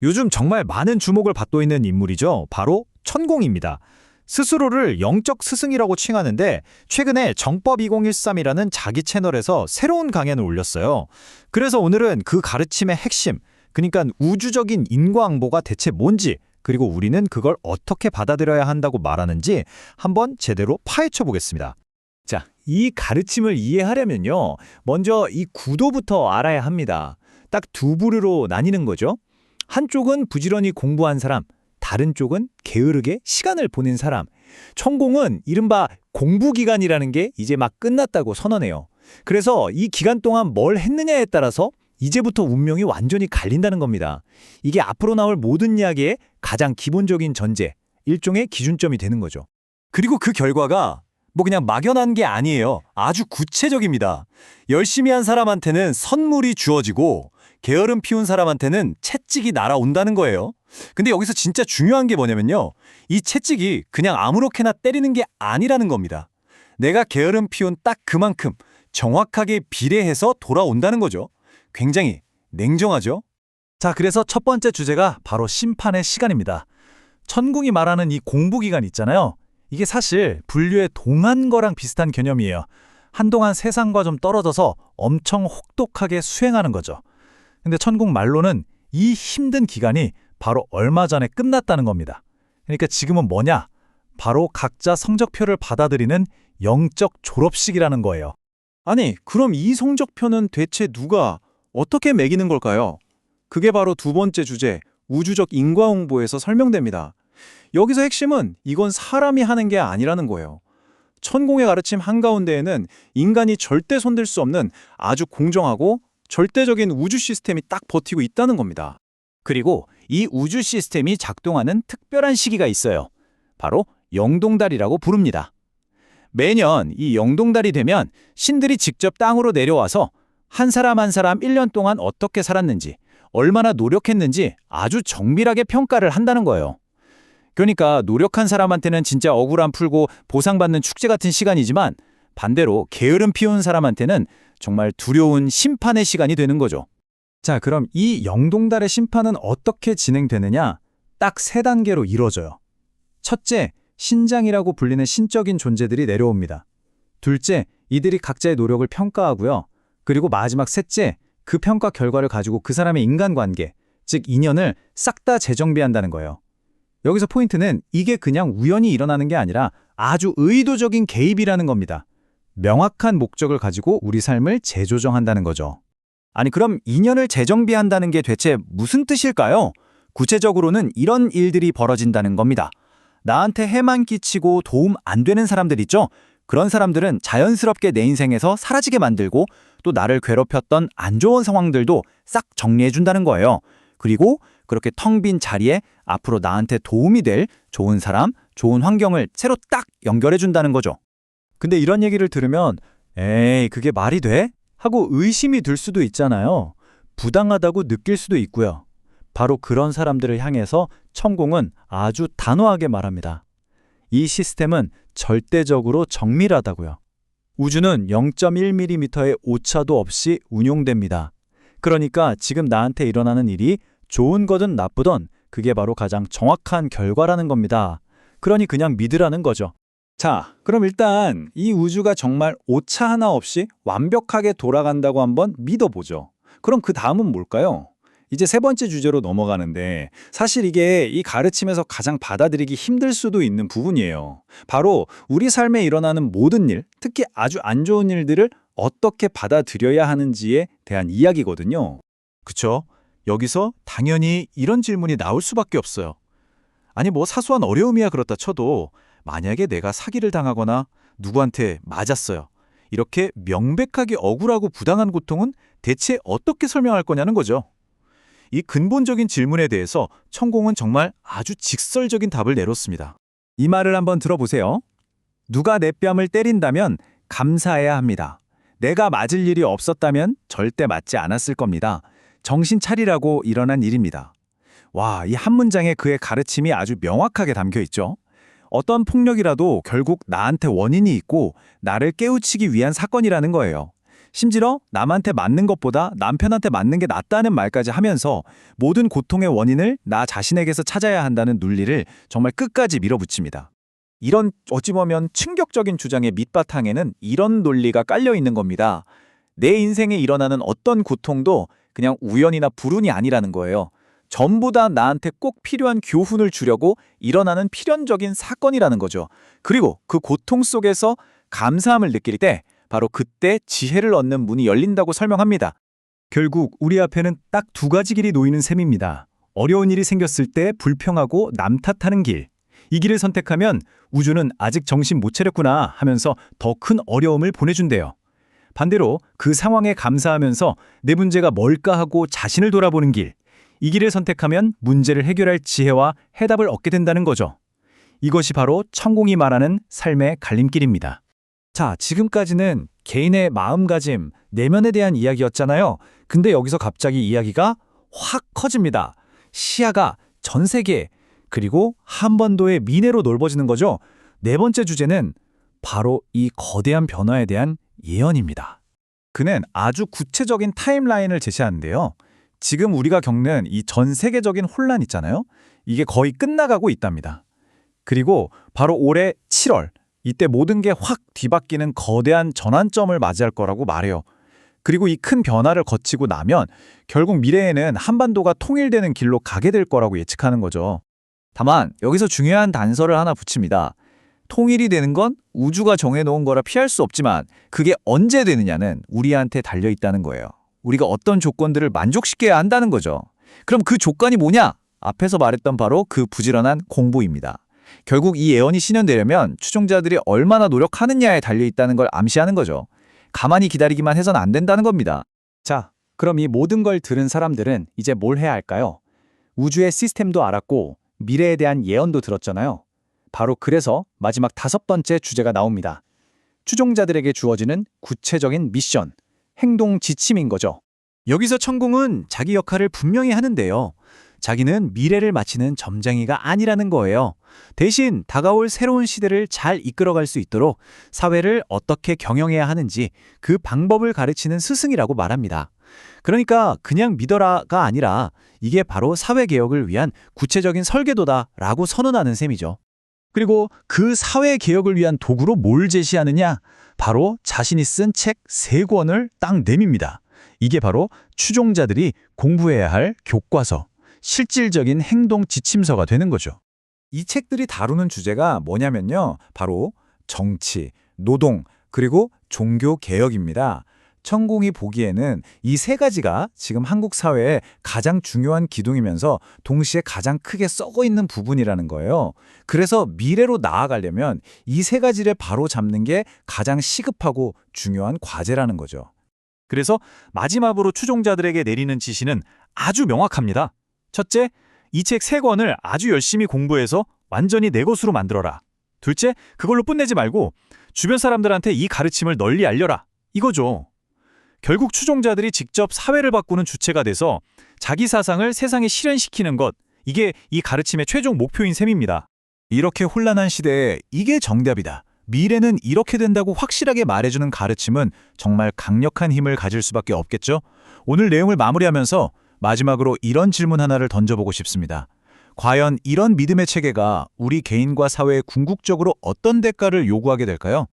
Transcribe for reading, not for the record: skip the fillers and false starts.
요즘 정말 많은 주목을 받고 있는 인물이죠. 바로 천공입니다. 스스로를 영적 스승이라고 칭하는데 최근에 정법 2013이라는 자기 채널에서 새로운 강연을 올렸어요. 그래서 오늘은 그 가르침의 핵심, 그러니까 우주적인 인과응보가 대체 뭔지, 그리고 우리는 그걸 어떻게 받아들여야 한다고 말하는지 한번 제대로 파헤쳐 보겠습니다. 자, 이 가르침을 이해하려면요. 먼저 이 구도부터 알아야 합니다. 딱 두 부류로 나뉘는 거죠. 한쪽은 부지런히 공부한 사람, 다른 쪽은 게으르게 시간을 보낸 사람. 천공은 이른바 공부기간이라는 게 이제 막 끝났다고 선언해요. 그래서 이 기간 동안 뭘 했느냐에 따라서 이제부터 운명이 완전히 갈린다는 겁니다. 이게 앞으로 나올 모든 이야기의 가장 기본적인 전제, 일종의 기준점이 되는 거죠. 그리고 그 결과가 뭐 그냥 막연한 게 아니에요. 아주 구체적입니다. 열심히 한 사람한테는 선물이 주어지고 게으름 피운 사람한테는 채찍이 날아온다는 거예요. 근데 여기서 진짜 중요한 게 뭐냐면요. 이 채찍이 그냥 아무렇게나 때리는 게 아니라는 겁니다. 내가 게으름 피운 딱 그만큼 정확하게 비례해서 돌아온다는 거죠. 굉장히 냉정하죠? 자, 그래서 첫 번째 주제가 바로 심판의 시간입니다. 천궁이 말하는 이 공부기간 있잖아요. 이게 사실 분류의 동안 거랑 비슷한 개념이에요. 한동안 세상과 좀 떨어져서 엄청 혹독하게 수행하는 거죠. 근데 천궁 말로는 이 힘든 기간이 바로 얼마 전에 끝났다는 겁니다. 그러니까 지금은 뭐냐? 바로 각자 성적표를 받아들이는 영적 졸업식이라는 거예요. 아니, 그럼 이 성적표는 대체 누가 어떻게 매기는 걸까요? 그게 바로 두 번째 주제, 우주적 인과응보에서 설명됩니다. 여기서 핵심은 이건 사람이 하는 게 아니라는 거예요. 천공의 가르침 한가운데에는 인간이 절대 손댈 수 없는 아주 공정하고 절대적인 우주 시스템이 딱 버티고 있다는 겁니다. 그리고 이 우주 시스템이 작동하는 특별한 시기가 있어요. 바로 영동달이라고 부릅니다. 매년 이 영동달이 되면 신들이 직접 땅으로 내려와서 한 사람 한 사람 1년 동안 어떻게 살았는지, 얼마나 노력했는지 아주 정밀하게 평가를 한다는 거예요. 그러니까 노력한 사람한테는 진짜 억울함 풀고 보상받는 축제 같은 시간이지만 반대로 게으름 피운 사람한테는 정말 두려운 심판의 시간이 되는 거죠. 자, 그럼 이 영동달의 심판은 어떻게 진행되느냐? 딱 세 단계로 이루어져요. 첫째, 신장이라고 불리는 신적인 존재들이 내려옵니다. 둘째, 이들이 각자의 노력을 평가하고요. 그리고 마지막 셋째, 그 평가 결과를 가지고 그 사람의 인간관계, 즉 인연을 싹 다 재정비한다는 거예요. 여기서 포인트는 이게 그냥 우연히 일어나는 게 아니라 아주 의도적인 개입이라는 겁니다. 명확한 목적을 가지고 우리 삶을 재조정한다는 거죠. 아니, 그럼 인연을 재정비한다는 게 대체 무슨 뜻일까요? 구체적으로는 이런 일들이 벌어진다는 겁니다. 나한테 해만 끼치고 도움 안 되는 사람들 있죠? 그런 사람들은 자연스럽게 내 인생에서 사라지게 만들고 또 나를 괴롭혔던 안 좋은 상황들도 싹 정리해준다는 거예요. 그리고 그렇게 텅 빈 자리에 앞으로 나한테 도움이 될 좋은 사람, 좋은 환경을 새로 딱 연결해준다는 거죠. 근데 이런 얘기를 들으면 에이, 그게 말이 돼? 하고 의심이 들 수도 있잖아요. 부당하다고 느낄 수도 있고요. 바로 그런 사람들을 향해서 천공은 아주 단호하게 말합니다. 이 시스템은 절대적으로 정밀하다고요. 우주는 0.1mm의 오차도 없이 운용됩니다. 그러니까 지금 나한테 일어나는 일이 좋은 거든 나쁘든 그게 바로 가장 정확한 결과라는 겁니다. 그러니 그냥 믿으라는 거죠. 자, 그럼 일단 이 우주가 정말 오차 하나 없이 완벽하게 돌아간다고 한번 믿어보죠. 그럼 그 다음은 뭘까요? 이제 세 번째 주제로 넘어가는데 사실 이게 이 가르침에서 가장 받아들이기 힘들 수도 있는 부분이에요. 바로 우리 삶에 일어나는 모든 일, 특히 아주 안 좋은 일들을 어떻게 받아들여야 하는지에 대한 이야기거든요. 그쵸? 여기서 당연히 이런 질문이 나올 수밖에 없어요. 아니 뭐 사소한 어려움이야 그렇다 쳐도 만약에 내가 사기를 당하거나 누구한테 맞았어요. 이렇게 명백하게 억울하고 부당한 고통은 대체 어떻게 설명할 거냐는 거죠. 이 근본적인 질문에 대해서 천공은 정말 아주 직설적인 답을 내놓습니다. 이 말을 한번 들어보세요. 누가 내 뺨을 때린다면 감사해야 합니다. 내가 맞을 일이 없었다면 절대 맞지 않았을 겁니다. 정신 차리라고 일어난 일입니다. 와, 이 한 문장에 그의 가르침이 아주 명확하게 담겨 있죠. 어떤 폭력이라도 결국 나한테 원인이 있고 나를 깨우치기 위한 사건이라는 거예요. 심지어 남한테 맞는 것보다 남편한테 맞는 게 낫다는 말까지 하면서 모든 고통의 원인을 나 자신에게서 찾아야 한다는 논리를 정말 끝까지 밀어붙입니다. 이런 어찌 보면 충격적인 주장의 밑바탕에는 이런 논리가 깔려 있는 겁니다. 내 인생에 일어나는 어떤 고통도 그냥 우연이나 불운이 아니라는 거예요. 전부 다 나한테 꼭 필요한 교훈을 주려고 일어나는 필연적인 사건이라는 거죠. 그리고 그 고통 속에서 감사함을 느낄 때 바로 그때 지혜를 얻는 문이 열린다고 설명합니다. 결국 우리 앞에는 딱 두 가지 길이 놓이는 셈입니다. 어려운 일이 생겼을 때 불평하고 남 탓하는 길. 이 길을 선택하면 우주는 아직 정신 못 차렸구나 하면서 더 큰 어려움을 보내준대요. 반대로 그 상황에 감사하면서 내 문제가 뭘까 하고 자신을 돌아보는 길. 이 길을 선택하면 문제를 해결할 지혜와 해답을 얻게 된다는 거죠. 이것이 바로 천공이 말하는 삶의 갈림길입니다. 자, 지금까지는 개인의 마음가짐, 내면에 대한 이야기였잖아요. 근데 여기서 갑자기 이야기가 확 커집니다. 시야가 전 세계, 그리고 한반도의 미래로 넓어지는 거죠. 네 번째 주제는 바로 이 거대한 변화에 대한 예언입니다. 그는 아주 구체적인 타임라인을 제시하는데요. 지금 우리가 겪는 이 전 세계적인 혼란 있잖아요. 이게 거의 끝나가고 있답니다. 그리고 바로 올해 7월, 이때 모든 게 확 뒤바뀌는 거대한 전환점을 맞이할 거라고 말해요. 그리고 이 큰 변화를 거치고 나면 결국 미래에는 한반도가 통일되는 길로 가게 될 거라고 예측하는 거죠. 다만 여기서 중요한 단서를 하나 붙입니다. 통일이 되는 건 우주가 정해놓은 거라 피할 수 없지만 그게 언제 되느냐는 우리한테 달려있다는 거예요. 우리가 어떤 조건들을 만족시켜야 한다는 거죠. 그럼 그 조건이 뭐냐? 앞에서 말했던 바로 그 부지런한 공부입니다. 결국 이 예언이 실현되려면 추종자들이 얼마나 노력하느냐에 달려있다는 걸 암시하는 거죠. 가만히 기다리기만 해선 안 된다는 겁니다. 자, 그럼 이 모든 걸 들은 사람들은 이제 뭘 해야 할까요? 우주의 시스템도 알았고 미래에 대한 예언도 들었잖아요. 바로 그래서 마지막 5번째 주제가 나옵니다. 추종자들에게 주어지는 구체적인 미션, 행동 지침인 거죠. 여기서 천공은 자기 역할을 분명히 하는데요. 자기는 미래를 맞히는 점쟁이가 아니라는 거예요. 대신 다가올 새로운 시대를 잘 이끌어갈 수 있도록 사회를 어떻게 경영해야 하는지 그 방법을 가르치는 스승이라고 말합니다. 그러니까 그냥 믿어라가 아니라 이게 바로 사회개혁을 위한 구체적인 설계도다라고 선언하는 셈이죠. 그리고 그 사회개혁을 위한 도구로 뭘 제시하느냐? 바로 자신이 쓴 책 3권을 딱 내밉니다. 이게 바로 추종자들이 공부해야 할 교과서, 실질적인 행동 지침서가 되는 거죠. 이 책들이 다루는 주제가 뭐냐면요. 바로 정치, 노동, 그리고 종교 개혁입니다. 천공이 보기에는 이 3가지가 지금 한국 사회의 가장 중요한 기둥이면서 동시에 가장 크게 썩어 있는 부분이라는 거예요. 그래서 미래로 나아가려면 이 3가지를 바로 잡는 게 가장 시급하고 중요한 과제라는 거죠. 그래서 마지막으로 추종자들에게 내리는 지시는 아주 명확합니다. 첫째, 이 책 3권을 아주 열심히 공부해서 완전히 내 것으로 만들어라. 둘째, 그걸로 끝내지 말고 주변 사람들한테 이 가르침을 널리 알려라. 이거죠. 결국 추종자들이 직접 사회를 바꾸는 주체가 돼서 자기 사상을 세상에 실현시키는 것, 이게 이 가르침의 최종 목표인 셈입니다. 이렇게 혼란한 시대에 이게 정답이다. 미래는 이렇게 된다고 확실하게 말해주는 가르침은 정말 강력한 힘을 가질 수밖에 없겠죠? 오늘 내용을 마무리하면서 마지막으로 이런 질문 하나를 던져보고 싶습니다. 과연 이런 믿음의 체계가 우리 개인과 사회에 궁극적으로 어떤 대가를 요구하게 될까요?